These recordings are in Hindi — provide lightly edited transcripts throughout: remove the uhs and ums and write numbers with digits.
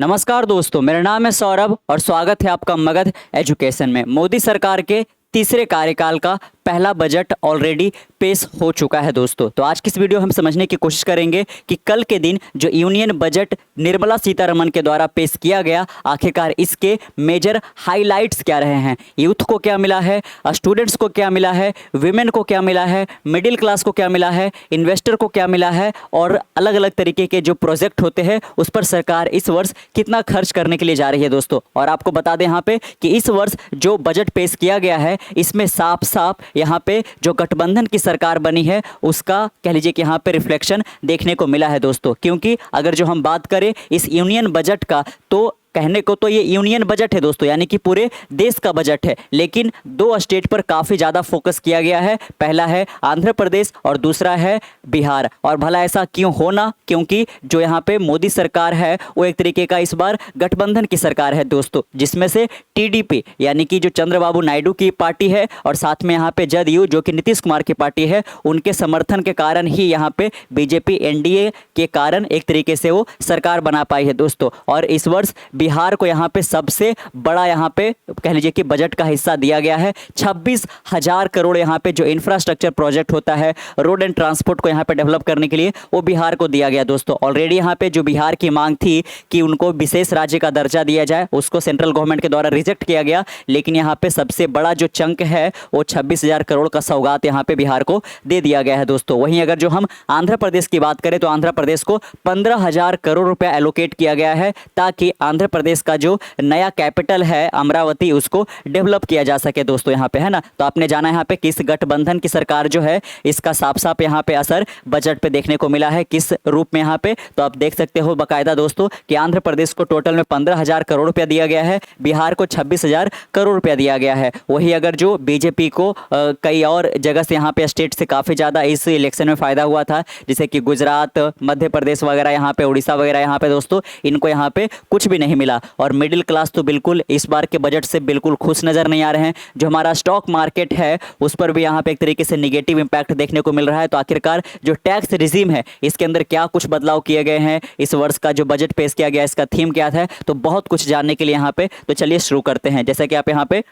नमस्कार दोस्तों, मेरा नाम है सौरभ और स्वागत है आपका मगध एजुकेशन में। मोदी सरकार के तीसरे कार्यकाल का पहला बजट ऑलरेडी पेश हो चुका है दोस्तों। तो आज की इस वीडियो हम समझने की कोशिश करेंगे कि कल के दिन जो यूनियन बजट निर्मला सीतारमण के द्वारा पेश किया गया, आखिरकार इसके मेजर हाइलाइट्स क्या रहे हैं, यूथ को क्या मिला है, स्टूडेंट्स को क्या मिला है, विमेन को क्या मिला है, मिडिल क्लास को क्या मिला है, इन्वेस्टर को क्या मिला है, और अलग अलग तरीके के जो प्रोजेक्ट होते हैं उस पर सरकार इस वर्ष कितना खर्च करने के लिए जा रही है दोस्तों। और आपको बता दें यहाँ पे कि इस वर्ष जो बजट पेश किया गया है इसमें साफ साफ यहाँ पे जो गठबंधन की सरकार बनी है उसका कह लीजिए कि यहाँ पे रिफ्लेक्शन देखने को मिला है दोस्तों। क्योंकि अगर जो हम बात करें इस यूनियन बजट का, तो कहने को तो ये यूनियन बजट है दोस्तों, यानी कि पूरे देश का बजट है, लेकिन दो स्टेट पर काफ़ी ज़्यादा फोकस किया गया है। पहला है आंध्र प्रदेश और दूसरा है बिहार। और भला ऐसा क्यों होना, क्योंकि जो यहाँ पे मोदी सरकार है वो एक तरीके का इस बार गठबंधन की सरकार है दोस्तों, जिसमें से टीडीपी यानी कि जो चंद्रबाबू नायडू की पार्टी है और साथ में यहाँ पे जदयू जो कि नीतीश कुमार की पार्टी है, उनके समर्थन के कारण ही यहाँ पे बीजेपी एनडीए के कारण एक तरीके से वो सरकार बना पाई है दोस्तों। और इस वर्ष बिहार को यहाँ पे सबसे बड़ा यहाँ पे कह लीजिए कि बजट का हिस्सा दिया गया है। 26,000 करोड़ यहाँ पे जो इंफ्रास्ट्रक्चर प्रोजेक्ट होता है रोड एंड ट्रांसपोर्ट को यहाँ पे डेवलप करने के लिए, वो बिहार को दिया गया दोस्तों। ऑलरेडी यहाँ पे जो बिहार की मांग थी कि उनको विशेष राज्य का दर्जा दिया जाए, उसको सेंट्रल गवर्नमेंट के द्वारा रिजेक्ट किया गया, लेकिन यहाँ पे सबसे बड़ा जो चंक है वो 26,000 करोड़ का सौगात यहाँ पे बिहार को दे दिया गया है दोस्तों। वहीं अगर जो हम आंध्र प्रदेश की बात करें तो आंध्र प्रदेश को 15,000 करोड़ रुपया एलोकेट किया गया है, ताकि आंध्र प्रदेश का जो नया कैपिटल है अमरावती, उसको डेवलप किया जा सके दोस्तों यहाँ पे, है ना। तो आपने जाना यहाँ पे किस गठबंधन की सरकार जो है इसका साफ साफ यहाँ पे असर बजट पे देखने को मिला है, किस रूप में यहाँ पे। तो आप देख सकते हो बाकायदा दोस्तों कि आंध्र प्रदेश को टोटल में 15,000 करोड़ रुपया दिया गया है, बिहार को 26,000 करोड़ रुपया दिया गया है। वही अगर जो बीजेपी को कई और जगह से यहाँ पे स्टेट से काफ़ी ज़्यादा इस इलेक्शन में फ़ायदा हुआ था, जैसे कि गुजरात, मध्य प्रदेश वगैरह, यहाँ पे उड़ीसा वगैरह, यहाँ पे दोस्तों इनको यहाँ पे कुछ भी नहीं मिला। और मिडिल क्लास तो बिल्कुल इस बार के बजट से बिल्कुल खुश नज़र नहीं आ रहे हैं। जो हमारा स्टॉक मार्केट है उस पर भी यहाँ पे एक तरीके से निगेटिव इंपैक्ट देखने को मिल रहा है। तो आखिरकार जो टैक्स रिजीम है इसके अंदर क्या कुछ बदलाव किए गए हैं, इस वर्ष का जो बजट पेश किया गया इसका थीम क्या था, तो बहुत कुछ जानने के लिए यहाँ पे तो चलिए शुरू करते हैं। जैसा कि आप यहाँ पे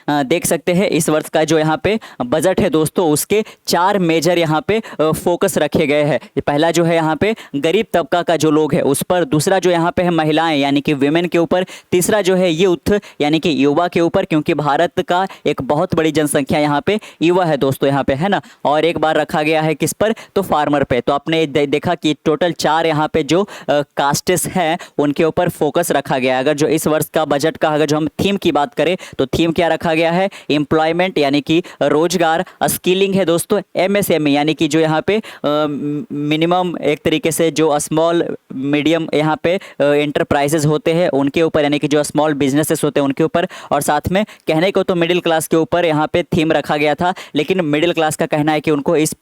देख सकते हैं इस वर्ष का जो यहाँ पे बजट है दोस्तों, उसके 4 मेजर यहाँ पे फोकस रखे गए हैं। पहला जो है यहाँ पे गरीब तबका का जो लोग है उस पर, दूसरा जो यहाँ पे है महिलाएं यानी कि विमेन के ऊपर, तीसरा जो है यूथ यानी कि युवा के ऊपर, क्योंकि भारत का एक बहुत बड़ी जनसंख्या यहाँ पे युवा है दोस्तों यहाँ पे, है ना। और एक बार रखा गया है किस पर, तो फार्मर पे। तो आपने देखा कि टोटल 4 यहाँ पे जो कास्टेस हैं उनके ऊपर फोकस रखा गया है। अगर जो इस वर्ष का बजट का अगर जो हम थीम की बात करें तो थीम क्या रखा गया है, एम्प्लॉयमेंट यानी कि रोजगार, स्किलिंग है दोस्तों, एमएसएमई यानी कि जो यहाँ पे मिनिमम एक तरीके से जो स्मॉल मीडियम यहाँ पे एंटरप्राइजेज होते हैं उनके ऊपर, यानी कि जो स्मॉल बिजनेसेस होते हैं उनके ऊपर, और साथ में कहने को तो मिडिल क्लास के ऊपर यहाँ पे थीम रखा गया था, लेकिन मिडिल क्लास का कहना है कि उनको इस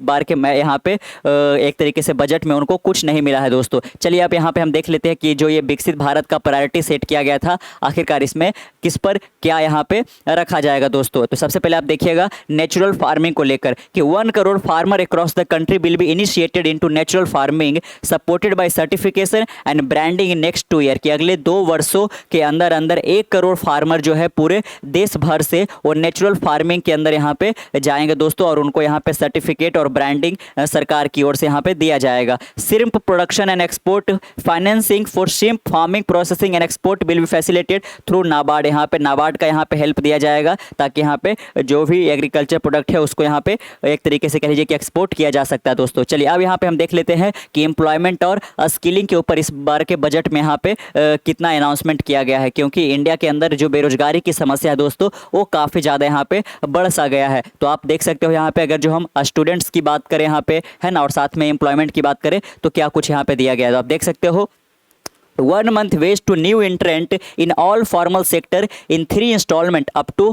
बार के मैं यहाँ पे एक तरीके से बजट में उनको कुछ नहीं मिला है दोस्तों। चलिए आप यहाँ पे हम देख लेते हैं कि जो ये विकसित भारत का प्रायोरिटी सेट किया गया था, आखिरकार इसमें किस पर क्या यहाँ पे रखा जाएगा दोस्तों। तो सबसे पहले आप देखिएगा नेचुरल फार्मिंग को लेकर कि 1 crore farmer across the country will be initiated into natural farming supported by certification and branding in next 2 year, कि अगले 2 वर्षों के अंदर अंदर 1 करोड़ फार्मर जो है पूरे देश भर से वो नेचुरल फार्मिंग के अंदर यहाँ पे जाएंगे दोस्तों, और उनको यहाँ पे सर्टिफिकेट और ब्रांडिंग सरकार की ओर से यहाँ पे दिया जाएगा। Shrimp production and export financing for shrimp farming processing and export will be facilitated through NABARD, यहाँ पे नाबार्ड का यहाँ पे हेल्प दिया जाएगा, ताकि यहाँ पे जो भी एग्रीकल्चर प्रोडक्ट है उसको यहाँ पे एक तरीके से कह लीजिए कि एक्सपोर्ट किया जा सकता है दोस्तों। चलिए अब यहाँ पे हम देख लेते हैं कि एम्प्लॉयमेंट और स्किलिंग के ऊपर इस बार के बजट में यहाँ पे कितना अनाउंसमेंट किया गया है, क्योंकि इंडिया के अंदर जो बेरोजगारी की समस्या है दोस्तों वो काफ़ी ज़्यादा यहाँ पे बढ़ सा गया है। तो आप देख सकते हो यहाँ पे अगर जो हम स्टूडेंट्स की बात करें यहाँ पे, है ना, और साथ में एम्प्लॉयमेंट की बात करें तो क्या कुछ यहाँ पे दिया गया है। तो आप देख सकते हो 1 month wage to new entrant in all formal sector in 3 installment up to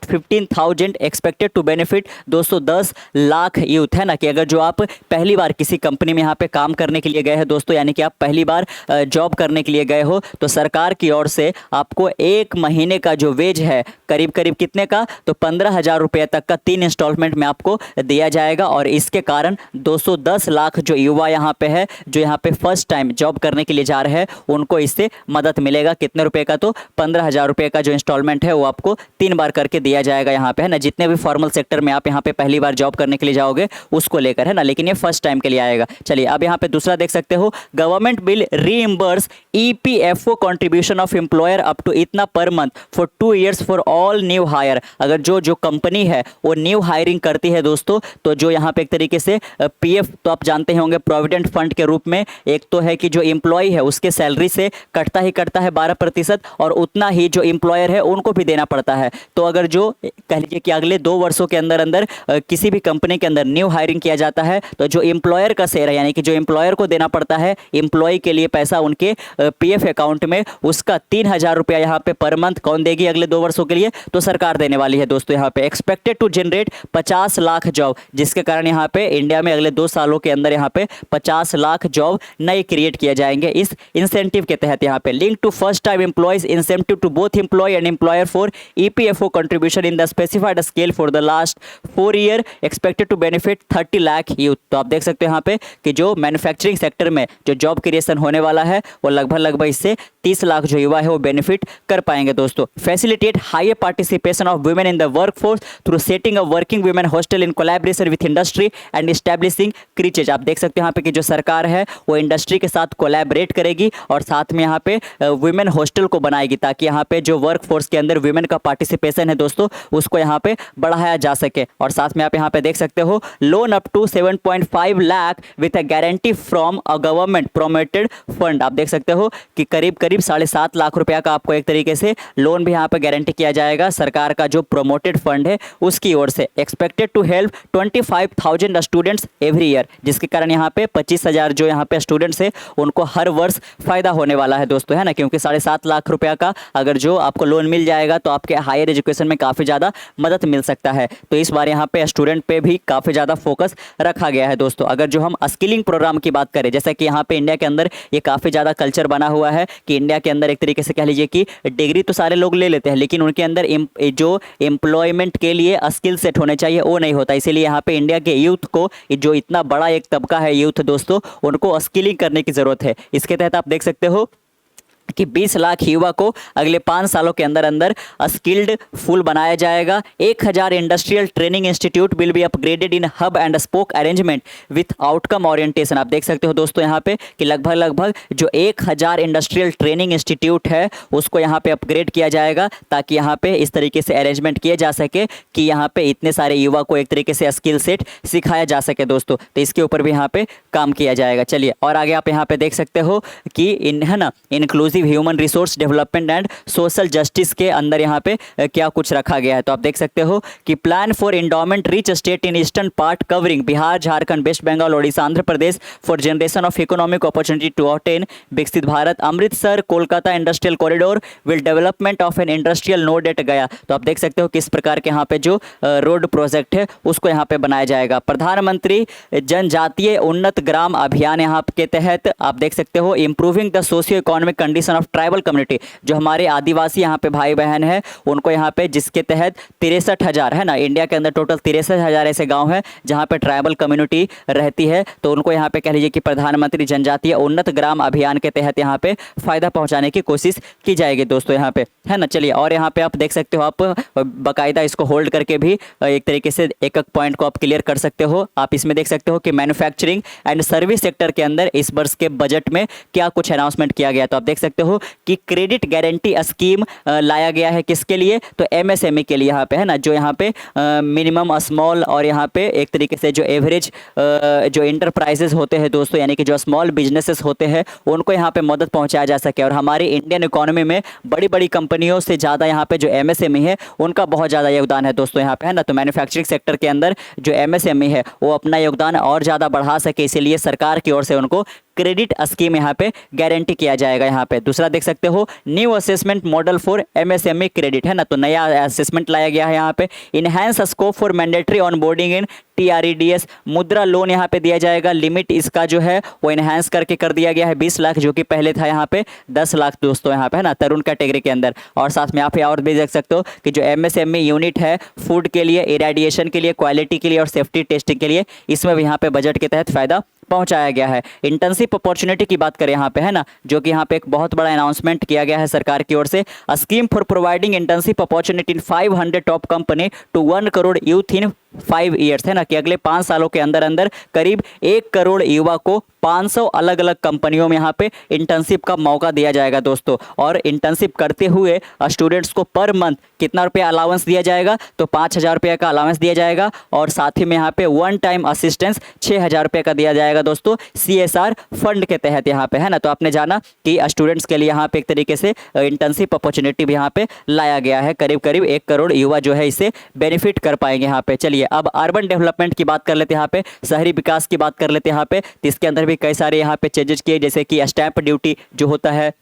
15,000 expected to benefit 210 lakh youth, है ना। कि अगर जो आप पहली बार किसी कंपनी में यहाँ पे काम करने के लिए गए हैं दोस्तों, यानी कि आप पहली बार जॉब करने के लिए गए हो, तो सरकार की ओर से आपको 1 महीने का जो वेज है करीब करीब कितने का, तो 15,000 रुपये तक का 3 इंस्टॉलमेंट में आपको दिया जाएगा। और इसके कारण 210 लाख जो युवा यहाँ पे है, जो यहाँ पे फर्स्ट टाइम जॉब करने के लिए जा रहे है उनको इससे मदद मिलेगा। कितने रुपए का? तो 15,000 रुपये का जो इंस्टॉलमेंट है वो आपको 3 बार करके दिया जाएगा यहाँ पे, है ना। जितने भी फॉर्मल सेक्टर में आप यहाँ पे पहली बार जॉब करने के लिए जाओगे उसको लेकर, है ना, लेकिन ये फर्स्ट टाइम के लिए आएगा। चलिए अब यहाँ पे दूसरा देख सकते हो, government will reimburse EPFO contribution of employer up to इतना पर month for 2 years for all new hire. अगर जो कंपनी है वो न्यू हायरिंग करती है दोस्तों, तो जो यहाँ पे एक तरीके से पीएफ तो आप जानते होंगे प्रोविडेंट फंड के रूप में, एक तो है कि जो एम्प्लॉय है उसके सैलरी से कटता है 12%, और उतना ही जो एम्प्लॉयर है उनको भी देना पड़ता है। तो अगर जो कह लीजिए कि अगले 2 वर्षों के अंदर अंदर किसी भी कंपनी के अंदर न्यू हायरिंग किया जाता है, तो जो एम्प्लॉयर का शेयर है, यानी कि जो एम्प्लॉयर को देना पड़ता है एम्प्लॉय के लिए पैसा उनके पीएफ अकाउंट में, उसका 3,000 रुपया यहाँ पे पर मंथ कौन देगी अगले 2 वर्षों के लिए? तो सरकार देने वाली है दोस्तों। यहाँ पे expected to generate 50 lakh job, जिसके कारण यहाँ पे इंडिया में अगले 2 सालों के अंदर यहाँ पे 50 लाख जॉब नए क्रिएट किए जाएंगे इस इंसेंटिव के तहत। यहाँ पे link to first time employees incentive to both employee and employer for EPFO contribution in the specified scale for the last 4 year, expected to benefit 30 lakh youth. तो आप देख सकते हो यहाँ पे कि जो मैन्युफैक्चरिंग सेक्टर में जो जॉब क्रिएशन होने वाला है वो लगभग इससे 30 लाख जो युवा है वो बेनिफिट कर पाएंगे दोस्तों। Facilitate higher participation of women in the workforce through setting a working women hostel in collaboration with industry and establishing creches. आप देख सकते हो यहाँ पे कि जो सरकार है वो इंडस्ट्री के साथ कोलैबोरेट करेगी और साथ में यहाँ पे वुमेन हॉस्टल को बनाएगी, ताकि यहाँ पे जो वर्कफोर्स के अंदर वुमेन का पार्टिसिपेशन है दोस्तों उसको यहाँ पे बढ़ाया जा सके। और साथ में आप यहाँ पे देख सकते हो loan up to 7.5 lakh with a guarantee from a government promoted fund. आप देख सकते हो कि करीब 7.5 लाख रुपया का आपको एक तरीके से लोन भी यहाँ पे गारंटी किया जाएगा सरकार का जो प्रोमोटेड फंड है उसकी ओर से। Expected to help 25,000 students every year, जिसके कारण यहाँ पे 25,000 जो यहाँ पे स्टूडेंट्स है उनको हर वर्ष फायदा होने वाला है दोस्तों, है ना। क्योंकि 7.5 लाख रुपया का अगर जो आपको लोन मिल जाएगा तो आपके हायर एजुकेशन में काफ़ी ज़्यादा मदद मिल सकता है। तो इस बार यहाँ पे स्टूडेंट पे भी काफ़ी ज़्यादा फोकस रखा गया है दोस्तों। अगर जो हम स्किलिंग प्रोग्राम की बात करें, जैसा कि यहाँ पे इंडिया के अंदर ये काफ़ी ज़्यादा कल्चर बना हुआ है कि इंडिया के अंदर एक तरीके से कह लीजिए कि डिग्री तो सारे लोग ले लेते हैं, लेकिन उनके अंदर जो एम्प्लॉयमेंट के लिए स्किल सेट होने चाहिए वो नहीं होता। इसीलिए यहाँ पे इंडिया के यूथ को, जो इतना बड़ा एक तबका है यूथ दोस्तों, उनको स्किलिंग करने की ज़रूरत है। इसके तहत आप देख सकते हो कि 20 लाख युवा को अगले 5 सालों के अंदर अंदर स्किल्ड फुल बनाया जाएगा। 1000 industrial training institute will be upgraded in hub and spoke arrangement with outcome orientation. आप देख सकते हो दोस्तों यहाँ पे कि लगभग जो 1000 इंडस्ट्रियल ट्रेनिंग इंस्टीट्यूट है उसको यहाँ पे अपग्रेड किया जाएगा, ताकि यहाँ पे इस तरीके से अरेंजमेंट किया जा सके कि यहाँ पे इतने सारे युवा को एक तरीके से स्किल सेट सिखाया जा सके दोस्तों। तो इसके ऊपर भी यहाँ पे काम किया जाएगा। चलिए और आगे आप यहाँ पे देख सकते हो कि है ना inclusive human resource development and social justice के अंदर यहाँ पे क्या कुछ रखा गया है। तो आप देख सकते हो कि plan for endowment rich state in eastern part covering Bihar, Jharkhand, west Bengal, Odisha, Andhra Pradesh for generation of economic opportunity to attain विकसित Bharat. Amritsar Kolkata industrial corridor will development of an industrial node at Gaya. तो आप देख सकते हो किस प्रकार के यहाँ पे जो रोड प्रोजेक्ट है उसको यहाँ पे बनाया जाएगा। प्रधानमंत्री जनजातीय उन्नत ग्राम अभियान यहाँ के तहत आप देख सकते हो improving the socio economic condition of tribal community, जो हमारे आदिवासी यहाँ पे भाई बहन है उनको यहाँ पे, जिसके तहत 63,000 है ना, इंडिया के अंदर टोटल 63,000 ऐसे गांव हैं जहाँ पे ट्राइबल कम्युनिटी रहती है। तो उनको यहाँ पे कह लीजिए कि प्रधानमंत्री जनजातीय उन्नत ग्राम अभियान के तहत यहाँ पे फायदा पहुँचाने की कोशिश की जाएगी दोस्तों यहाँ पे, है ना। चलिए और यहाँ पे आप देख सकते हो, आप बाकायदा इसको होल्ड करके भी एक तरीके से एक पॉइंट को आप क्लियर कर सकते हो। आप इसमें देख सकते हो कि मैन्युफैक्चरिंग एंड सर्विस सेक्टर के अंदर इस वर्ष के बजट में क्या कुछ अनाउंसमेंट किया गया। तो आप देख सकते हो कि क्रेडिट गारंटी स्कीम लाया गया है किसके लिए? तो एमएसएमई के लिए यहाँ पे, है ना, जो यहाँ पे मिनिमम स्मॉल और यहाँ पे एक तरीके से जो एवरेज जो इंटरप्राइजेस होते हैं दोस्तों, यानी कि जो स्मॉल बिजनेसेस होते हैं उनको यहाँ पे मदद पहुँचाया जा सके। और हमारी इंडियन इकोनॉमी में बड़ी बड़ी कंपनियों से ज़्यादा यहाँ पे जो एमएसएमई है उनका बहुत ज़्यादा योगदान है दोस्तों यहाँ पे, है ना। तो मैन्युफैक्चरिंग सेक्टर के अंदर जो एमएसएमई है वो अपना योगदान और ज़्यादा बढ़ा सके, इसीलिए सरकार की ओर से उनको क्रेडिट स्कीम यहाँ पे गारंटी किया जाएगा। यहाँ पे दूसरा देख सकते हो new assessment model for MSME credit, है ना। तो नया असेसमेंट लाया गया है यहाँ पे। Enhance scope for mandatory on boarding in TREDS मुद्रा लोन यहाँ पे दिया जाएगा। लिमिट इसका जो है वो इनहेंस करके कर दिया गया है 20 लाख, जो कि पहले था यहाँ पे 10 लाख दोस्तों यहाँ पे, है ना, तरुण कैटेगरी के अंदर। और साथ में आप यहाँ और भी देख सकते हो कि जो MSME यूनिट है फूड के लिए, इरेडिएशन के लिए, क्वालिटी के लिए और सेफ्टी टेस्टिंग के लिए, इसमें भी यहाँ पे बजट के तहत फायदा पहुंचाया गया है। इंटर्नशिप अपॉर्चुनिटी की बात करें यहाँ पे, है ना, जो कि यहाँ पे एक बहुत बड़ा अनाउंसमेंट किया गया है सरकार की ओर से। Scheme for providing internship opportunity in 500 top company to 1 crore youth in 5 years, है ना, कि अगले 5 सालों के अंदर अंदर करीब 1 करोड़ युवा को 500 अलग अलग कंपनियों में यहाँ पे इंटर्नशिप का मौका दिया जाएगा दोस्तों। और इंटर्नशिप करते हुए स्टूडेंट्स को पर मंथ कितना रुपया अलाउंस दिया जाएगा, तो 5,000 रुपये का अलाउंस दिया जाएगा। और साथ ही में यहाँ पे वन टाइम असिस्टेंस 6,000 रुपये का दिया जाएगा दोस्तों, CSR फंड के तहत यहाँ पे, है ना। तो आपने जाना कि स्टूडेंट्स के लिए यहाँ पे एक तरीके से इंटर्नशिप अपॉर्चुनिटी भी यहाँ पे लाया गया है। करीब करीब 1 करोड़ युवा जो है इससे बेनिफिट कर पाएंगे यहाँ पे। चलिए अब अर्बन डेवलपमेंट की बात कर लेते हैं यहाँ पे, शहरी विकास की बात कर लेते हैं यहाँ पे। तो इसके अंदर भी कई सारे यहाँ पे चेंजेस किए, जैसे कि स्टैंप ड्यूटी जो होता है,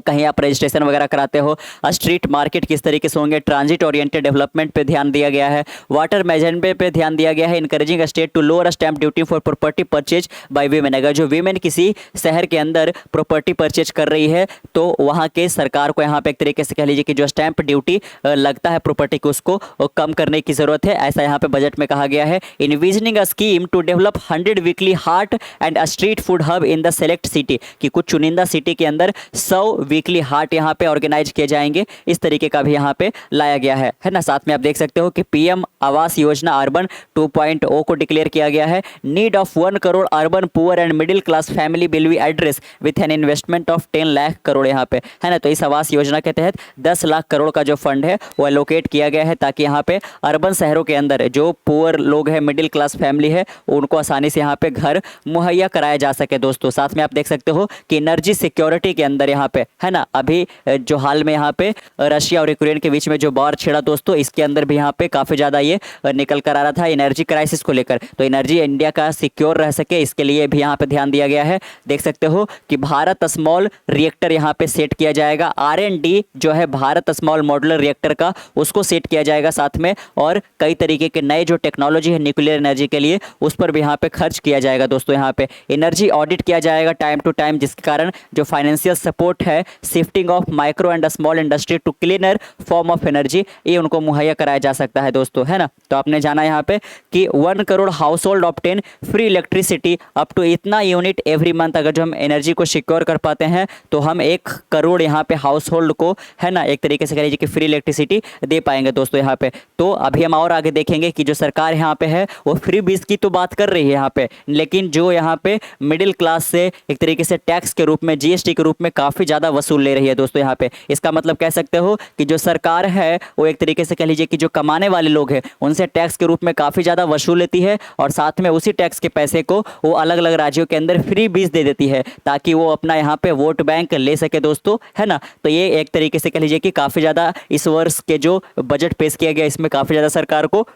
कहीं आप रजिस्ट्रेशन वगैरह कराते हो, स्ट्रीट मार्केट किस तरीके से होंगे, ट्रांजिट ओरिएंटेड डेवलपमेंट पे ध्यान दिया गया है, वाटर मैनेजमेंट पे ध्यान दिया गया है, encouraging state to lower stamp duty for property purchase by women. अगर जो वीमेन किसी शहर के अंदर प्रॉपर्टी परचेज कर रही है तो वहाँ के सरकार को यहाँ पे एक तरीके से कह लीजिए कि जो स्टैंप ड्यूटी लगता है प्रॉपर्टी को, उसको कम करने की ज़रूरत है, ऐसा यहाँ पे बजट में कहा गया है। Envisioning a scheme to develop 100 weekly haat and street food hub in the select city, कि कुछ चुनिंदा सिटी के अंदर 100 वीकली हार्ट यहाँ पे ऑर्गेनाइज किए जाएंगे, इस तरीके का भी यहाँ पे लाया गया है ना। साथ में आप देख सकते हो कि PM आवास योजना अर्बन 2.0 को डिक्लेयर किया गया है। Need of 1 crore urban poor and middle class family will be address with an investment of 10 lakh crore यहाँ पे, है ना। तो इस आवास योजना के तहत 10 लाख करोड़ का जो फंड है वो एलोकेट किया गया है, ताकि यहाँ पे अर्बन शहरों के अंदर जो पुअर लोग हैं, मिडिल क्लास फैमिली है, उनको आसानी से यहाँ पे घर मुहैया कराया जा सके दोस्तों। साथ में आप देख सकते हो कि एनर्जी सिक्योरिटी के अंदर यहाँ पे, है ना, अभी जो हाल में यहाँ पे रशिया और यूक्रेन के बीच में जो वॉर छिड़ा दोस्तों, इसके अंदर भी यहाँ पे काफ़ी ज़्यादा ये निकल कर आ रहा था एनर्जी क्राइसिस को लेकर। तो एनर्जी इंडिया का सिक्योर रह सके, इसके लिए भी यहाँ पे ध्यान दिया गया है। देख सकते हो कि भारत स्मॉल रिएक्टर यहाँ पे सेट किया जाएगा, R&D जो है भारत स्मॉल मॉड्यूलर रिएक्टर का, उसको सेट किया जाएगा साथ में। और कई तरीके के नए जो टेक्नोलॉजी है न्यूक्लियर एनर्जी के लिए, उस पर भी यहाँ पे खर्च किया जाएगा दोस्तों। यहाँ पे एनर्जी ऑडिट किया जाएगा टाइम टू टाइम, जिसके कारण जो फाइनेंशियल सपोर्ट है, shifting of micro and small industry to cleaner form of energy, ये उनको मुहैया कराया जा सकता है दोस्तों, है ना। तो आपने जाना यहाँ पे कि 1 crore household obtain free electricity up to इतना यूनिट एवरी मंथ। अगर जो हम एनर्जी को सिक्योर कर पाते हैं तो हम 1 करोड़ यहाँ पे हाउस होल्ड को, है ना, एक तरीके से कह लीजिए कि फ्री इलेक्ट्रिसिटी दे पाएंगे दोस्तों यहाँ पे। तो अभी हम और आगे देखेंगे कि जो सरकार यहाँ पे है वो फ्री बीज की तो बात कर रही है यहाँ पे, लेकिन जो यहाँ पे मिडिल क्लास से एक तरीके से टैक्स के रूप में, GST के रूप में काफ़ी ज़्यादा वसूल ले रही है दोस्तों यहाँ पे। इसका मतलब कह सकते हो कि जो सरकार है वो एक तरीके से कह लीजिए कि जो कमाने वाले लोग हैं उनसे टैक्स के रूप में काफ़ी ज़्यादा वसूल लेती है, और साथ में उसी टैक्स के पैसे को वो अलग अलग राज्यों के अंदर फ्री बीज दे देती है, ताकि वो अपना यहाँ पे वोट बैंक ले सके दोस्तों, है ना। तो ये एक तरीके से कह लीजिए कि काफ़ी ज़्यादा इस वर्ष के जो बजट पेश किया गया, इसमें काफ़ी ज़्यादा सरकार को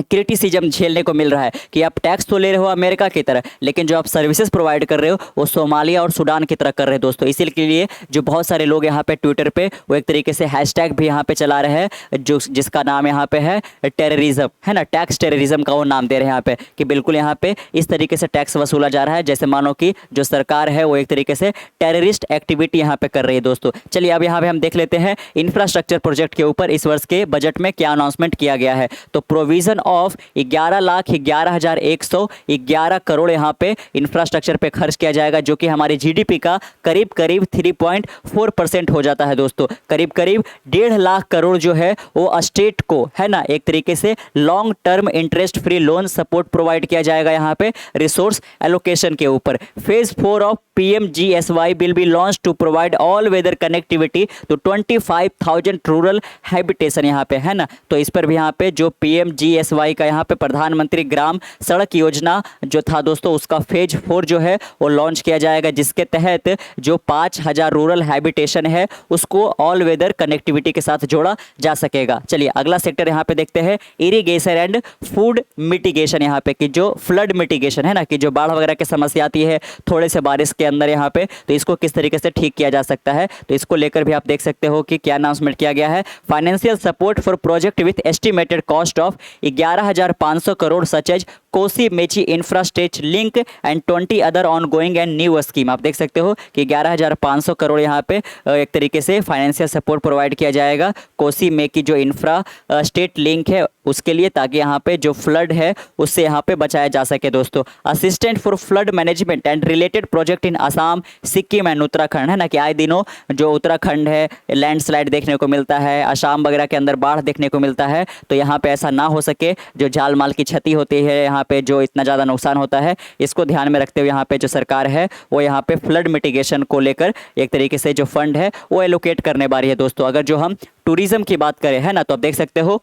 क्रिटिसिज्म झेलने को मिल रहा है कि आप टैक्स तो ले रहे हो अमेरिका की तरह, लेकिन जो आप सर्विसेज प्रोवाइड कर रहे हो वो सोमालिया और सूडान की तरह कर रहे हो दोस्तों। इसी के लिए जो बहुत सारे लोग यहाँ पे ट्विटर पे वो एक तरीके से हैशटैग भी यहाँ पे चला रहे हैं, जो जिसका नाम यहाँ पे है टेररिज्म, है ना, टैक्स टेररिज्म का वो नाम दे रहे हैं यहाँ पे, कि बिल्कुल यहाँ पे इस तरीके से टैक्स वसूला जा रहा है जैसे मानो कि जो सरकार है वो एक तरीके से टेररिस्ट एक्टिविटी यहाँ पे कर रही है दोस्तों। चलिए अब यहाँ पे हम देख लेते हैं इंफ्रास्ट्रक्चर प्रोजेक्ट के ऊपर इस वर्ष के बजट में क्या अनाउंसमेंट किया गया है। तो प्रोविजन ऑफ 11,11,111 करोड़ यहाँ पे इंफ्रास्ट्रक्चर पे खर्च किया जाएगा, जो कि हमारी GDP का करीब करीब 3.4% हो जाता है दोस्तों। करीब करीब 1.5 लाख करोड़ जो है वो स्टेट को, है ना, एक तरीके से long term interest free loan support provide किया जाएगा यहाँ पे रिसोर्स एलोकेशन के ऊपर। Phase 4 of PMGSY will be launched to provide all weather connectivity to 25,000 rural habitation यहाँ पे, है ना। तो इस पर भी यहाँ पे जो PMGSY का यहाँ पे प्रधानमंत्री ग्राम सड़क योजना जो था दोस्तों, उसका फेज 4 जो है वो लॉन्च किया जाएगा, जिसके तहत जो 5,000 रूरल हैबिटेशन है उसको ऑल वेदर कनेक्टिविटी के साथ जोड़ा जा सकेगा। चलिए अगला सेक्टर यहाँ पे देखते हैं, इरिगेशन एंड फूड मिटिगेशन यहाँ पे, कि जो फ्लड मिटिगेशन है ना, कि जो बाढ़ वगैरह की समस्या आती है थोड़े से बारिश के अंदर यहाँ पे, तो इसको किस तरीके से ठीक किया जा सकता है, तो इसको लेकर भी आप देख सकते हो कि क्या अनाउंसमेंट किया गया है। Financial support for project with estimated cost of 11,500 crore such as Kosi Mechi infrastructure link and 20 other ongoing and new scheme. आप देख सकते हो कि 11,500 करोड़ यहाँ पे एक तरीके से फाइनेंशियल सपोर्ट प्रोवाइड किया जाएगा कोसी में की जो इंफ्रा स्टेट लिंक है उसके लिए, ताकि यहाँ पे जो फ्लड है उससे यहाँ पे बचाया जा सके दोस्तों। Assistant for flood management and related project in Assam, Sikkim and Uttarakhand, है ना, कि आए दिनों जो उत्तराखंड है लैंडस्लाइड देखने को मिलता है, असम वगैरह के अंदर बाढ़ देखने को मिलता है, तो यहाँ पे ऐसा ना हो सके, जो जाल माल की क्षति होती है यहाँ पे जो इतना ज़्यादा नुकसान होता है, इसको ध्यान में रखते हुए यहाँ पे जो सरकार है वो यहाँ पे फ्लड मिटिगेशन को लेकर एक तरीके से जो फंड है वो एलोकेट करने वाली है दोस्तों। अगर जो हम टूरिज्म की बात करें, है ना, तो आप देख सकते हो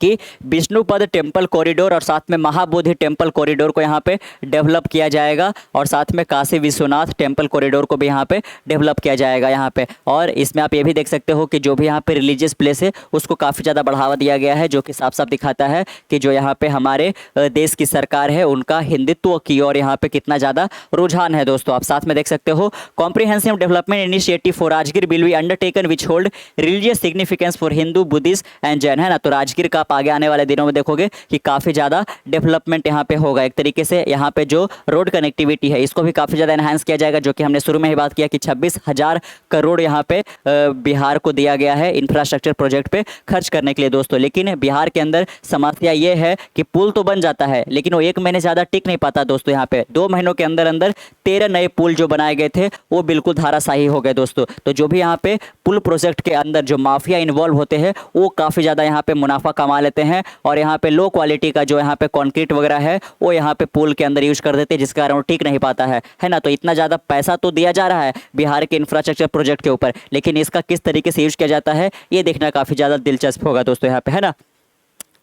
कि विष्णुपद टेम्पल कॉरिडोर और साथ में महाबोधि टेम्पल कॉरिडोर को यहाँ पे डेवलप किया जाएगा, और साथ में काशी विश्वनाथ टेम्पल कॉरिडोर को भी यहाँ पे डेवलप किया जाएगा यहाँ पे। और इसमें आप ये भी देख सकते हो कि जो भी यहाँ पे रिलीजियस प्लेस है उसको काफ़ी ज़्यादा बढ़ावा दिया गया है, जो कि साफ साफ दिखाता है कि जो यहाँ पे हमारे देश की सरकार है उनका हिंदुत्व की और यहाँ पे कितना ज़्यादा रुझान है दोस्तों। आप साथ में देख सकते हो comprehensive development initiative for Rajgir will be undertaken which hold religious significance for Hindu, Buddhist and Jain, है ना। तो राजगीर का आप आगे आने वाले दिनों में देखोगे कि काफ़ी ज़्यादा डेवलपमेंट यहाँ पे होगा। एक तरीके से यहाँ पे जो रोड कनेक्टिविटी है इसको भी काफ़ी ज़्यादा एनहांस किया जाएगा, जो कि हमने शुरू में ही बात किया कि 26,000 करोड़ यहाँ पे बिहार को दिया गया है इंफ्रास्ट्रक्चर प्रोजेक्ट पे खर्च करने के लिए दोस्तों। लेकिन बिहार के अंदर समस्या ये है कि पुल तो बन जाता है लेकिन वो 1 महीने ज़्यादा टिक नहीं पाता दोस्तों। यहाँ पे 2 महीनों के अंदर अंदर 13 नए पुल जो बनाए गए थे वो बिल्कुल धाराशाही हो गए दोस्तों। तो जो भी यहाँ पे पुल प्रोजेक्ट के अंदर जो माफिया इन्वॉल्व होते हैं वो काफ़ी ज़्यादा यहाँ पे मुनाफा कमा लेते हैं, और यहाँ पे लो क्वालिटी का जो यहाँ पे कंक्रीट वगैरह है वो यहाँ पे पुल के अंदर यूज कर देते हैं, जिसके कारण वो ठीक नहीं पाता है ना। तो इतना ज़्यादा पैसा तो दिया जा रहा है बिहार के इंफ्रास्ट्रक्चर प्रोजेक्ट के ऊपर, लेकिन इसका किस तरीके से यूज किया जाता है ये देखना काफ़ी ज़्यादा दिलचस्प होगा दोस्तों यहाँ पे, है ना।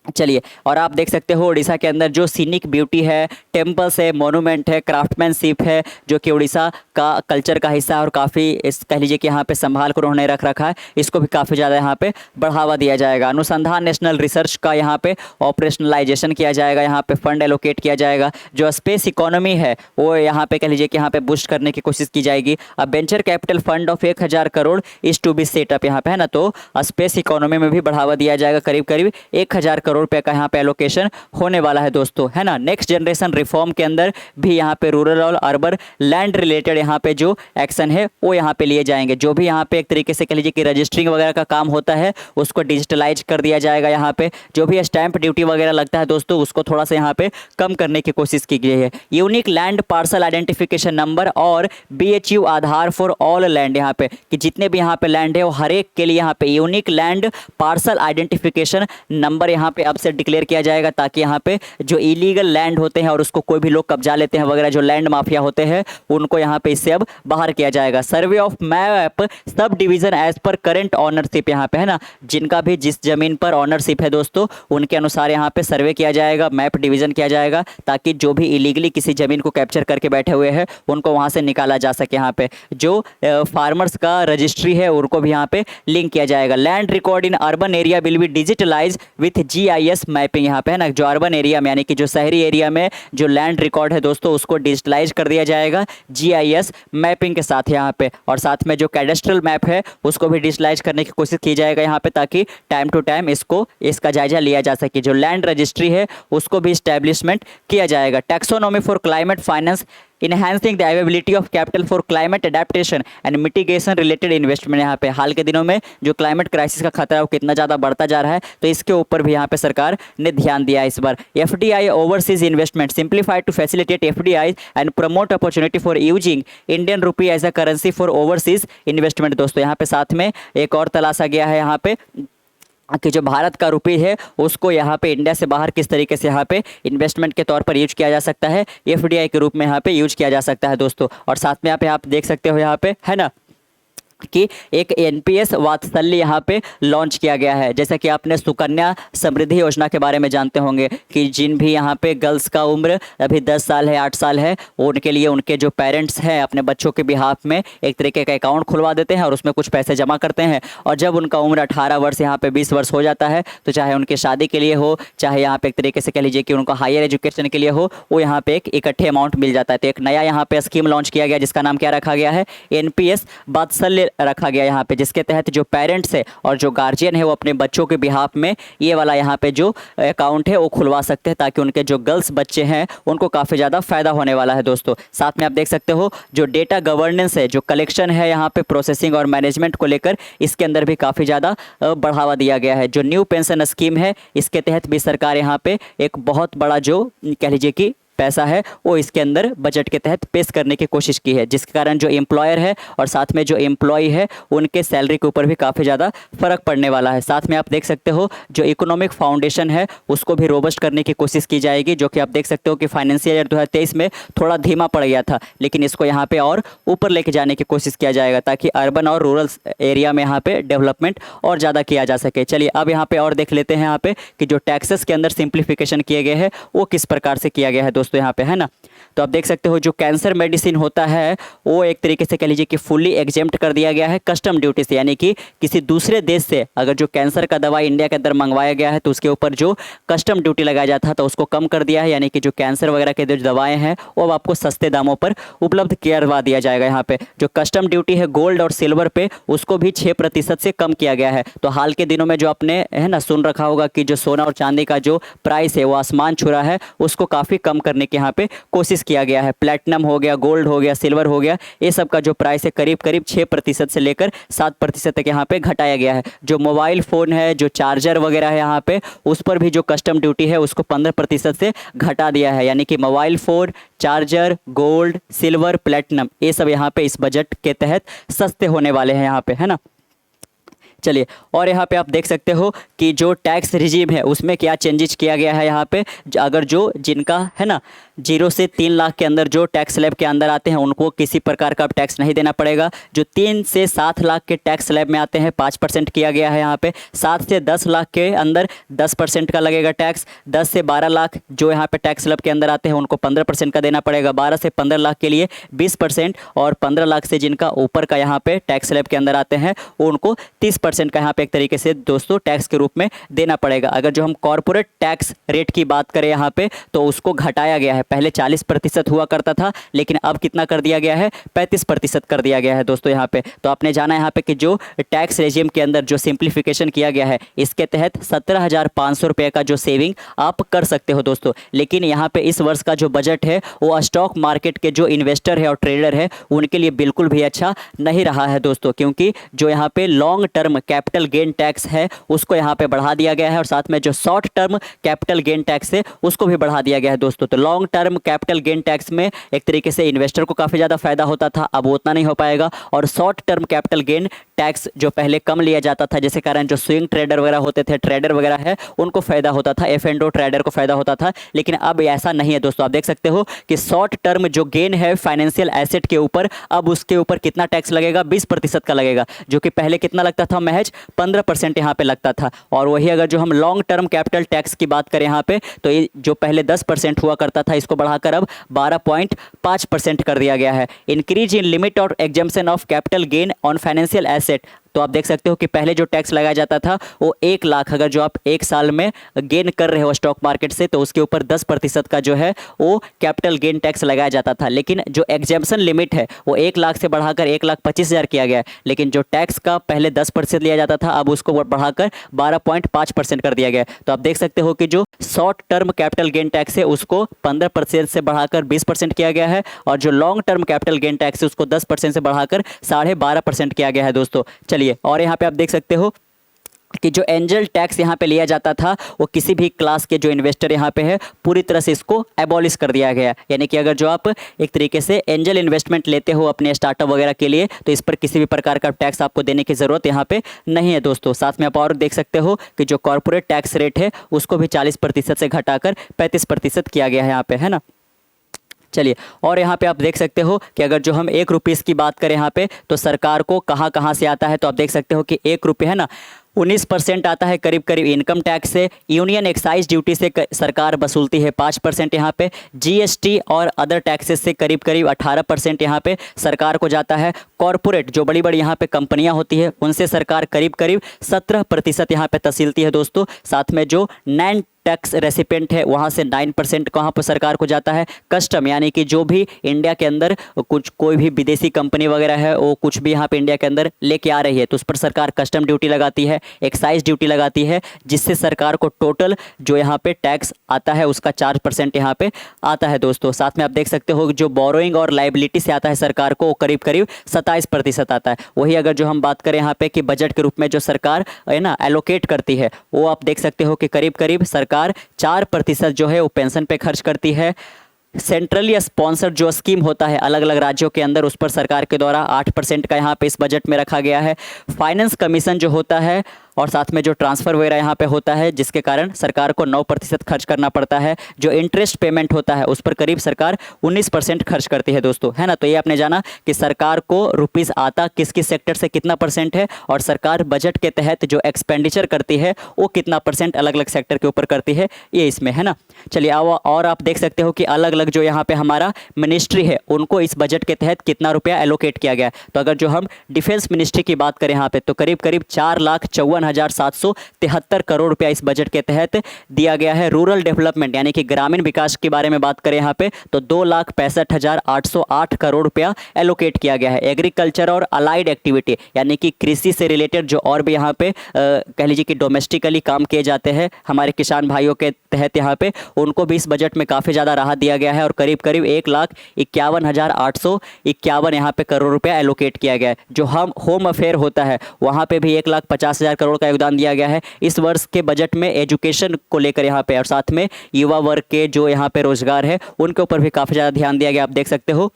चलिए, और आप देख सकते हो उड़ीसा के अंदर जो सीनिक ब्यूटी है, टेम्पल्स है, मोनूमेंट है, क्राफ्टमैनशिप है, जो कि उड़ीसा का कल्चर का हिस्सा है और काफ़ी इस कह लीजिए कि यहाँ पे संभाल कर उन्होंने रख रखा है, इसको भी काफ़ी ज़्यादा यहाँ पे बढ़ावा दिया जाएगा। अनुसंधान नेशनल रिसर्च का यहाँ पे ऑपरेशनलाइजेशन किया जाएगा, यहाँ पे फंड एलोकेट किया जाएगा। जो स्पेस इकोनॉमी है वो यहाँ पे कह लीजिए कि यहाँ पे बूस्ट करने की कोशिश की जाएगी। अब venture capital fund of 1,000 crore is to be set up यहाँ पे, है ना। तो स्पेस इकोनॉमी में भी बढ़ावा दिया जाएगा, करीब करीब 1,000 करोड़ रुपए का यहाँ पे एलोकेशन होने वाला है दोस्तों, है ना। नेक्स्ट जनरेशन रिफॉर्म के अंदर भी यहाँ पे रूरल और अर्बन लैंड रिलेटेड यहाँ पे जो एक्शन है वो यहाँ पे लिए जाएंगे। जो भी यहाँ पे एक तरीके से कह लीजिए कि रजिस्टरिंग वगैरह का काम होता है उसको डिजिटलाइज कर दिया जाएगा। यहाँ पे जो भी स्टैंप ड्यूटी वगैरह लगता है दोस्तों उसको थोड़ा सा यहाँ पे कम करने की कोशिश की गई है। Unique land parcel identification number और BHU Aadhaar for all land, यहाँ पे कि जितने भी यहाँ पे लैंड है वो हर एक के लिए यहाँ पे unique land parcel identification number यहाँ पे अब से डिक्लेयर किया जाएगा, ताकि यहाँ पे जो इलीगल लैंड होते हैं और उसको कोई भी लोग कब्जा लेते हैं वगैरह, जो लैंड माफिया होते हैं उनको यहाँ पे इससे अब बाहर किया जाएगा। Survey of map subdivision as per current ownership, यहाँ पे है ना, जिनका भी जिस जमीन पर ऑनरशिप है दोस्तों उनके अनुसार यहाँ पे सर्वे किया जाएगा, मैप डिवीजन किया जाएगा, ताकि जो भी इलीगली किसी जमीन को कैप्चर करके बैठे हुए हैं उनको वहाँ से निकाला जा सके। यहाँ पे जो फार्मर्स का रजिस्ट्री है उनको भी यहाँ पे लिंक किया जाएगा। Land record in urban area will be digitalize with GIS mapping, यहाँ पे है ना, जो अर्बन एरिया में यानी कि जो शहरी एरिया में जो लैंड रिकॉर्ड है दोस्तों उसको डिजिटलाइज कर दिया जाएगा GIS मैपिंग के साथ यहाँ पे, और साथ में जो कैडेस्ट्रल मैप है उसको भी डिजिटलाइज करने की कोशिश की जाएगा यहाँ पे, ताकि टाइम टू टाइम इसका जायजा लिया जा सके। जो लैंड रजिस्ट्री है उसको भी इस्टेब्लिशमेंट किया जाएगा। Taxonomy for climate finance enhancing the availability of capital for climate adaptation and mitigation related investment, यहाँ पे हाल के दिनों में जो क्लाइमेट क्राइसिस का खतरा है वो कितना ज़्यादा बढ़ता जा रहा है, तो इसके ऊपर भी यहाँ पे सरकार ने ध्यान दिया है इस बार। FDI overseas investment simplified to facilitate FDI and promote opportunity for using Indian rupee as a currency for overseas investment दोस्तों। यहाँ पे साथ में एक और तलाशा गया है यहाँ पे कि जो भारत का रुपये है उसको यहाँ पे इंडिया से बाहर किस तरीके से यहाँ पे इन्वेस्टमेंट के तौर पर यूज किया जा सकता है, FDI के रूप में यहाँ पे यूज किया जा सकता है दोस्तों। और साथ में यहाँ पे आप देख सकते हो यहाँ पे, है ना, कि एक एनपीएस वात्सल्य यहाँ पे लॉन्च किया गया है। जैसा कि आपने सुकन्या समृद्धि योजना के बारे में जानते होंगे कि जिन भी यहाँ पे गर्ल्स का उम्र अभी 10 साल है, 8 साल है, उनके लिए उनके जो पेरेंट्स हैं अपने बच्चों के बिहाफ में एक तरीके का अकाउंट खुलवा देते हैं और उसमें कुछ पैसे जमा करते हैं। और जब उनका उम्र 18 वर्ष यहाँ पे 20 वर्ष हो जाता है तो चाहे उनकी शादी के लिए हो, चाहे यहाँ पे एक तरीके से कह लीजिए कि उनको हायर एजुकेशन के लिए हो, वो यहाँ पे एक इकट्ठे अमाउंट मिल जाता है। तो एक नया यहाँ पे स्कीम लॉन्च किया गया जिसका नाम क्या रखा गया है, एनपीएस वात्सल्य रखा गया यहाँ पे, जिसके तहत जो पेरेंट्स है और जो गार्जियन है वो अपने बच्चों के बिहाफ में ये वाला यहाँ पे जो अकाउंट है वो खुलवा सकते हैं, ताकि उनके जो गर्ल्स बच्चे हैं उनको काफ़ी ज़्यादा फायदा होने वाला है दोस्तों। साथ में आप देख सकते हो जो डेटा गवर्नेंस है, जो कलेक्शन है यहाँ पे प्रोसेसिंग और मैनेजमेंट को लेकर, इसके अंदर भी काफ़ी ज़्यादा बढ़ावा दिया गया है। जो न्यू पेंशन स्कीम है इसके तहत भी सरकार यहाँ पे एक बहुत बड़ा जो कह लीजिए कि पैसा है वो इसके अंदर बजट के तहत पेश करने की कोशिश की है, जिसके कारण जो एम्प्लॉयर है और साथ में जो एम्प्लॉय है उनके सैलरी के ऊपर भी काफ़ी ज़्यादा फर्क पड़ने वाला है। साथ में आप देख सकते हो जो इकोनॉमिक फाउंडेशन है उसको भी रोबस्ट करने की कोशिश की जाएगी, जो कि आप देख सकते हो कि फाइनेंशियल ईयर 2023 में थोड़ा धीमा पड़ गया था, लेकिन इसको यहाँ पे और ऊपर लेके जाने की कोशिश किया जाएगा ताकि अर्बन और रूरल एरिया में यहाँ पे डेवलपमेंट और ज़्यादा किया जा सके। चलिए अब यहाँ पे और देख लेते हैं यहाँ पे कि जो टैक्सेस के अंदर सिंप्लीफिकेशन किए गए हैं वो किस प्रकार से किया गया है दोस्तों यहाँ पे, है ना। तो आप देख सकते हो जो कैंसर मेडिसिन होता है वो एक तरीके से कह लीजिए कि फुल्ली एग्जेम्प्ट कर दिया गया है कस्टम ड्यूटी से, यानी कि किसी दूसरे देश से अगर जो कैंसर का दवा इंडिया के अंदर मंगवाया गया है तो उसके ऊपर जो कस्टम ड्यूटी लगाया जाता था तो उसको कम कर दिया है, यानी कि जो कैंसर वगैरह के जो दवाएं हैं वो अब आपको सस्ते दामों पर उपलब्ध करवा दिया जाएगा। यहाँ पे जो कस्टम ड्यूटी है गोल्ड और सिल्वर पे उसको भी 6% से कम किया गया है। तो हाल के दिनों में जो आपने है ना सुन रखा होगा कि जो सोना और चांदी का जो प्राइस है वो आसमान छू रहा है, उसको काफ़ी कम करने के यहाँ पे कोशिश किया गया है। प्लैटिनम हो गया, गोल्ड हो गया, सिल्वर हो गया, ये सब का जो प्राइस है करीब करीब 6% से लेकर 7% तक यहाँ पे घटाया गया है। जो मोबाइल फ़ोन है, जो चार्जर वगैरह है यहाँ पे उस पर भी जो कस्टम ड्यूटी है उसको 15% से घटा दिया है, यानी कि mobile phone, charger, gold, silver, platinum ये सब यहाँ पे इस बजट के तहत सस्ते होने वाले हैं यहाँ पे, है ना। चलिए और यहाँ पे आप देख सकते हो कि जो टैक्स रिजीम है उसमें क्या चेंजेस किया गया है। यहाँ पे अगर जो जिनका है ना 0 से 3 लाख के अंदर जो टैक्स स्लैब के अंदर आते हैं उनको किसी प्रकार का टैक्स नहीं देना पड़ेगा। जो 3 से 7 लाख के टैक्स स्लैब में आते हैं 5% किया गया है यहाँ पे। 7 से 10 लाख के अंदर 10% का लगेगा टैक्स। 10 से 12 लाख जो यहाँ पे टैक्स स्लैब के अंदर आते हैं उनको 15% का देना पड़ेगा। 12 से 15 लाख के लिए 20% और 15 लाख से जिनका ऊपर का यहाँ पे टैक्स स्लैब के अंदर आते हैं उनको 30% का यहाँ पे एक तरीके से दोस्तों टैक्स के रूप में देना पड़ेगा। अगर जो हम कॉर्पोरेट टैक्स रेट की बात करें यहाँ पे तो उसको घटाया गया है। पहले 40% हुआ करता था, लेकिन अब कितना कर दिया गया है, 35% कर दिया गया है दोस्तों यहाँ पे। तो आपने जाना यहाँ पे कि जो टैक्स रेजिम के अंदर जो सिंप्लीफिकेशन किया गया है इसके तहत 17,500 रुपये का जो सेविंग आप कर सकते हो दोस्तों। लेकिन यहाँ पे इस वर्ष का जो बजट है वो स्टॉक मार्केट के जो इन्वेस्टर है और ट्रेडर है उनके लिए बिल्कुल भी अच्छा नहीं रहा है दोस्तों, क्योंकि जो यहाँ पे long term capital gain tax है उसको यहाँ पे बढ़ा दिया गया है और साथ में जो short term capital gain tax है उसको भी बढ़ा दिया गया है दोस्तों। तो long term capital gain tax में एक तरीके से इन्वेस्टर को काफ़ी ज़्यादा फायदा होता था, अब वो उतना नहीं हो पाएगा। और short term capital gain tax जो पहले कम लिया जाता था जिसके कारण जो स्विंग ट्रेडर वगैरह होते थे, ट्रेडर वगैरह है उनको फायदा होता था, F&O ट्रेडर को फायदा होता था। लेकिन अब ऐसा नहीं है दोस्तों। आप देख सकते हो कि शॉर्ट टर्म जो गेन है फाइनेंशियल एसेट के ऊपर अब उसके ऊपर कितना टैक्स लगेगा, 20% का लगेगा, जो कि पहले कितना लगता था, महज 15% यहाँ पे लगता था। और वही अगर जो हम लॉन्ग टर्म कैपिटल टैक्स की बात करें यहाँ पे तो ये जो पहले 10% हुआ करता था इसको बढ़ाकर अब 12.5% कर दिया गया है। इंक्रीज इन लिमिट और exemption of capital gain on financial asset. तो आप देख सकते हो कि पहले जो टैक्स लगाया जाता था वो 1 लाख, अगर जो आप एक साल में गेन कर रहे हो स्टॉक मार्केट से तो उसके ऊपर 10% का जो है वो कैपिटल गेन टैक्स लगाया जाता था। लेकिन जो एग्जेम्पशन लिमिट है वो 1 लाख से बढ़ाकर 1,25,000 किया गया है। लेकिन जो टैक्स का पहले 10% लिया जाता था अब उसको बढ़ाकर 12.5% कर दिया गया है। तो आप देख सकते हो कि जो short term capital gain tax है उसको 15% से बढ़ाकर 20% किया गया है और जो long term capital gain tax है उसको 10% से बढ़ाकर 12.5% किया गया है दोस्तों। चलिए और यहाँ पे आप देख सकते हो कि जो एंजल टैक्स यहाँ पे लिया जाता था वो किसी भी क्लास के जो इन्वेस्टर यहाँ पे है पूरी तरह से इसको एबॉलिश कर दिया गया। यानी कि अगर जो आप एक तरीके से एंजल इन्वेस्टमेंट लेते हो अपने स्टार्टअप वगैरह के लिए तो इस पर किसी भी प्रकार का टैक्स आपको देने की ज़रूरत यहाँ पे नहीं है दोस्तों। साथ में आप और देख सकते हो कि जो कॉर्पोरेट टैक्स रेट है उसको भी 40% से घटाकर 35% किया गया है यहाँ पे, है ना। चलिए, और यहाँ पे आप देख सकते हो कि अगर जो हम 1 रुपीस की बात करें यहाँ पे, तो सरकार को कहाँ कहाँ से आता है, तो आप देख सकते हो कि 1 रुपये है ना 19% आता है करीब करीब इनकम टैक्स से। यूनियन एक्साइज ड्यूटी से सरकार वसूलती है 5% यहाँ पे। जीएसटी और अदर टैक्सेस से करीब करीब 18% यहाँ पे सरकार को जाता है। कॉरपोरेट जो बड़ी बड़ी यहाँ पे कंपनियाँ होती है उनसे सरकार करीब करीब 17% यहाँ पे तसीलती है दोस्तों। साथ में जो नॉन टैक्स रेसिपेंट है वहाँ से 9% कहाँ पर सरकार को जाता है। कस्टम यानी कि जो भी इंडिया के अंदर कुछ कोई भी विदेशी कंपनी वगैरह है वो कुछ भी यहाँ पे इंडिया के अंदर लेके आ रही है तो उस पर सरकार कस्टम ड्यूटी लगाती है, एक्साइज ड्यूटी लगाती है, जिससे सरकार को टोटल जो यहाँ पे टैक्स आता है उसका 4% यहाँ पे आता है दोस्तों। साथ में आप देख सकते हो जो बोरोइंग और लाइबिलिटी से आता है सरकार को वो करीब करीब 27% आता है। वही अगर जो हम बात करें यहाँ पे कि बजट के रूप में जो सरकार है ना एलोकेट करती है वो आप देख सकते हो कि करीब करीब सरकार 4% जो है वो पेंशन पे खर्च करती है। सेंट्रली स्पॉन्सर्ड जो स्कीम होता है अलग अलग राज्यों के अंदर उस पर सरकार के द्वारा 8% का यहाँ पे इस बजट में रखा गया है। फाइनेंस कमीशन जो होता है और साथ में जो ट्रांसफ़र वगैरह यहाँ पे होता है जिसके कारण सरकार को 9% खर्च करना पड़ता है। जो इंटरेस्ट पेमेंट होता है उस पर करीब सरकार 19% खर्च करती है दोस्तों, है ना। तो ये आपने जाना कि सरकार को रुपीज़ आता किस किस सेक्टर से कितना % है और सरकार बजट के तहत जो एक्सपेंडिचर करती है वो कितना % अलग अलग सेक्टर के ऊपर करती है, ये इसमें है ना। चलिए और आप देख सकते हो कि अलग अलग जो यहाँ पे हमारा मिनिस्ट्री है उनको इस बजट के तहत कितना रुपया एलोकेट किया गया है। तो अगर जो हम डिफेंस मिनिस्ट्री की बात करें यहाँ पे तो करीब करीब 4,54,773 करोड़ रुपया इस बजट के तहत दिया गया है। रूरल डेवलपमेंट यानी कि ग्रामीण विकास के बारे में बात करें यहाँ पे तो 2,65,808 करोड़ रुपया एलोकेट किया गया है। एग्रीकल्चर और अलाइड एक्टिविटी यानी कि कृषि से रिलेटेड जो और भी यहाँ पे कह लीजिए कि डोमेस्टिकली काम किए जाते हैं हमारे किसान भाइयों के तहत यहाँ पे उनको भी इस बजट में काफ़ी ज़्यादा राहत दिया गया है और करीब करीब 1,51,851 यहाँ पे करोड़ रुपया एलोकेट किया गया है। जो हम होम अफेयर होता है वहाँ पे भी 1,50,000 करोड़ का योगदान दिया गया है इस वर्ष के बजट में एजुकेशन को लेकर यहाँ पे, और साथ में युवा वर्ग के जो यहाँ पे रोजगार है उनके ऊपर भी काफ़ी ज़्यादा ध्यान दिया गया। आप देख सकते हो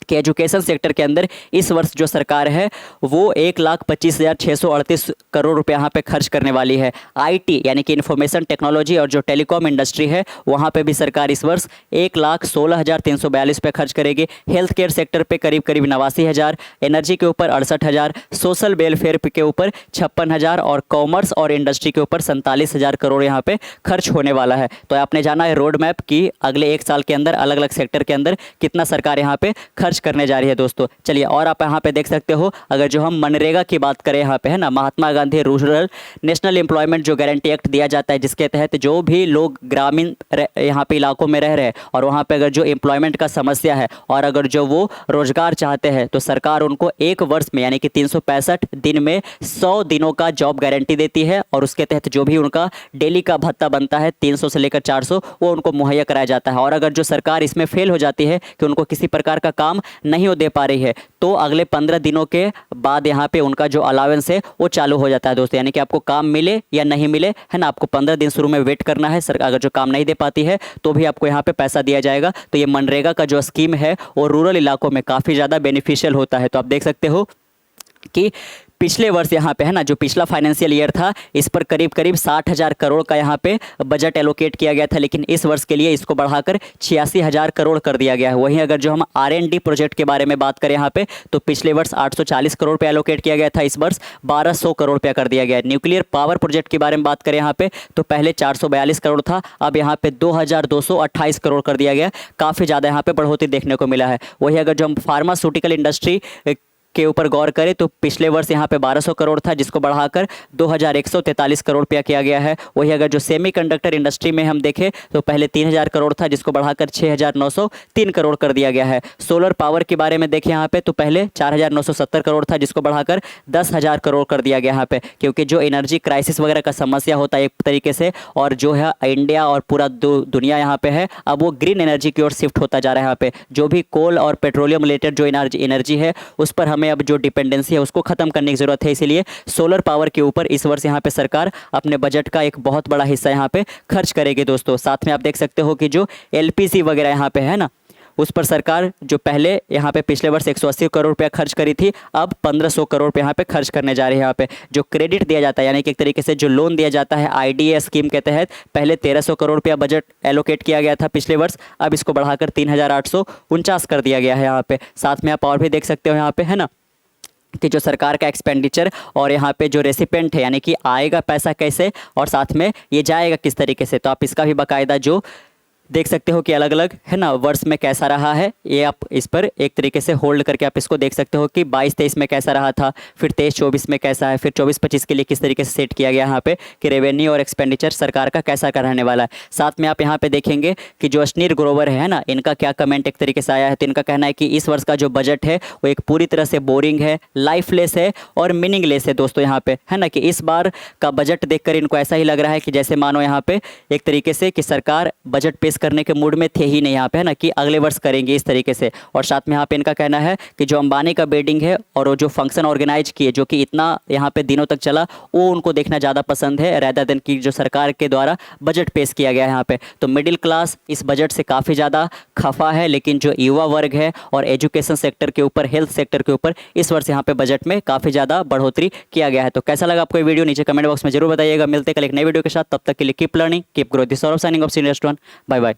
कि एजुकेशन सेक्टर के अंदर इस वर्ष जो सरकार है वो 1,25,638 करोड़ रुपए यहाँ पे खर्च करने वाली है। आईटी यानी कि इंफॉर्मेशन टेक्नोलॉजी और जो टेलीकॉम इंडस्ट्री है वहाँ पे भी सरकार इस वर्ष 1,16,342 पे खर्च करेगी। हेल्थ केयर सेक्टर पे करीब करीब 89,000, एनर्जी के ऊपर 68,000, सोशल वेलफेयर के ऊपर 56,000 और कॉमर्स और इंडस्ट्री के ऊपर 47,000 करोड़ यहाँ पे खर्च होने वाला है। तो आपने जाना है रोड मैप की अगले 1 साल के अंदर अलग अलग सेक्टर के अंदर कितना सरकार यहाँ पे खर्च करने जा रही है दोस्तों। चलिए और आप यहाँ पे देख सकते हो अगर जो हम मनरेगा की बात करें यहाँ पे है ना, Mahatma Gandhi rural national employment जो गारंटी एक्ट दिया जाता है जिसके तहत जो भी लोग ग्रामीण यहाँ पे इलाकों में रह रहे हैं और वहाँ पे अगर जो एम्प्लॉयमेंट का समस्या है और अगर जो वो रोजगार चाहते हैं तो सरकार उनको 1 वर्ष में यानी कि 365 दिन में 100 दिनों का जॉब गारंटी देती है और उसके तहत जो भी उनका डेली का भत्ता बनता है 300 से लेकर 400 वो उनको मुहैया कराया जाता है। और अगर जो सरकार इसमें फेल हो जाती है कि उनको किसी प्रकार का काम नहीं हो दे पा रही है तो अगले 15 दिनों के बाद यहाँ पे उनका जो अलावेंस है वो चालू हो जाता है दोस्तों। यानी कि आपको काम मिले या नहीं मिले है ना, आपको 15 दिन शुरू में वेट करना है। सर अगर जो काम नहीं दे पाती है तो भी आपको यहाँ पे पैसा दिया जाएगा। तो ये मनरेगा का जो स्कीम है वो रूरल इलाकों में काफ़ी ज़्यादा बेनिफिशियल होता है। तो आप देख सकते हो कि पिछले वर्ष यहाँ पे है ना जो पिछला फाइनेंशियल ईयर था इस पर करीब करीब 60,000 करोड़ का यहाँ पे बजट एलोकेट किया गया था, लेकिन इस वर्ष के लिए इसको बढ़ाकर 86,000 करोड़ कर दिया गया है। वहीं अगर जो हम R&D प्रोजेक्ट के बारे में बात करें यहाँ पे तो पिछले वर्ष 840 करोड़ रुपया एलोकेट किया गया था, इस वर्ष 1,200 करोड़ रुपया कर दिया गया है। न्यूक्लियर पावर प्रोजेक्ट के बारे में बात करें यहाँ पे तो पहले 442 करोड़ था, अब यहाँ पे 2,228 करोड़ कर दिया गया। काफ़ी ज़्यादा यहाँ पे बढ़ोतरी देखने को मिला है। वही अगर जो हम फार्मास्यूटिकल इंडस्ट्री के ऊपर गौर करें तो पिछले वर्ष यहाँ पे 1,200 करोड़ था जिसको बढ़ाकर 2,143 करोड़ रुपया किया गया है। वही अगर जो सेमीकंडक्टर इंडस्ट्री में हम देखें तो पहले 3,000 करोड़ था जिसको बढ़ाकर 6,903 करोड़ कर दिया गया है। सोलर पावर के बारे में देखें यहाँ पे तो पहले 4,970 करोड़ था जिसको बढ़ाकर 10,000 करोड़ कर दिया गया यहाँ पे, क्योंकि जो एनर्जी क्राइसिस वगैरह का समस्या होता है एक तरीके से और जो है इंडिया और पूरा दुनिया यहाँ पे है अब वो ग्रीन एनर्जी की ओर शिफ्ट होता जा रहा है। यहाँ पे जो भी कोल और पेट्रोलियम रिलेटेड जो एनर्जी है उस पर हमें अब जो डिपेंडेंसी है उसको खत्म करने की जरूरत है। इसीलिए सोलर पावर के ऊपर इस वर्ष यहाँ पे सरकार अपने बजट का एक बहुत बड़ा हिस्सा यहाँ पे खर्च करेगी दोस्तों। साथ में आप देख सकते हो कि जो LPG वगैरह यहाँ पे है ना उस पर सरकार जो पहले यहाँ पे पिछले वर्ष 180 करोड़ रुपया खर्च करी थी, अब 1500 करोड़ रुपये यहाँ पे खर्च करने जा रही है। यहाँ पे जो क्रेडिट दिया जाता है, यानी कि एक तरीके से जो लोन दिया जाता है IDA स्कीम के तहत, पहले 1300 करोड़ रुपया बजट एलोकेट किया गया था पिछले वर्ष, अब इसको बढ़ाकर 3849 कर दिया गया है यहाँ पे। साथ में आप और भी देख सकते हो यहाँ पे, है ना, कि जो सरकार का एक्सपेंडिचर और यहाँ पे जो रेसिपेंट है, यानी कि आएगा पैसा कैसे और साथ में ये जाएगा किस तरीके से, तो आप इसका भी बाकायदा जो देख सकते हो कि अलग अलग, है ना, वर्ष में कैसा रहा है, ये आप इस पर एक तरीके से होल्ड करके आप इसको देख सकते हो कि 22-23 में कैसा रहा था, फिर 23-24 में कैसा है, फिर 24-25 के लिए किस तरीके से सेट किया गया यहाँ पे कि रेवेन्यू और एक्सपेंडिचर सरकार का कैसा का रहने वाला है। साथ में आप यहाँ पे देखेंगे कि जो अश्नीर ग्रोवर है ना, इनका क्या कमेंट एक तरीके से आया है। तो इनका कहना है कि इस वर्ष का जो बजट है वो एक पूरी तरह से बोरिंग है, लाइफलेस है और मीनिंगलेस है दोस्तों यहाँ पे, है ना, कि इस बार का बजट देखकर इनको ऐसा ही लग रहा है कि जैसे मानो यहाँ पे एक तरीके से कि सरकार बजट पेश करने के मूड में थे ही नहीं यहाँ पे, है ना, कि अगले वर्ष करेंगे इस तरीके से। और साथ में यहाँ पे इनका कहना है कि जो अंबानी का बेडिंग है और वो जो फंक्शन ऑर्गेनाइज किए जो कि इतना यहाँ पे दिनों तक चला, वो उनको देखना ज़्यादा पसंद है रेदर देन कि जो सरकार के द्वारा बजट पेश किया गया है यहाँ पे। तो मिडिल क्लास इस बजट से काफ़ी ज़्यादा खफा है, लेकिन जो युवा वर्ग है और एजुकेशन सेक्टर के ऊपर, हेल्थ सेक्टर के ऊपर इस वर्ष यहाँ पे बजट में काफ़ी ज़्यादा बढ़ोतरी किया गया है। तो कैसा लगा आपको ये वीडियो नीचे कमेंट बॉक्स में जरूर बताइएगा। मिलते कल एक नई वीडियो के साथ, तब तक के लिए keep learning, keep growth. This Saurabh signing off senior student. Bye bye.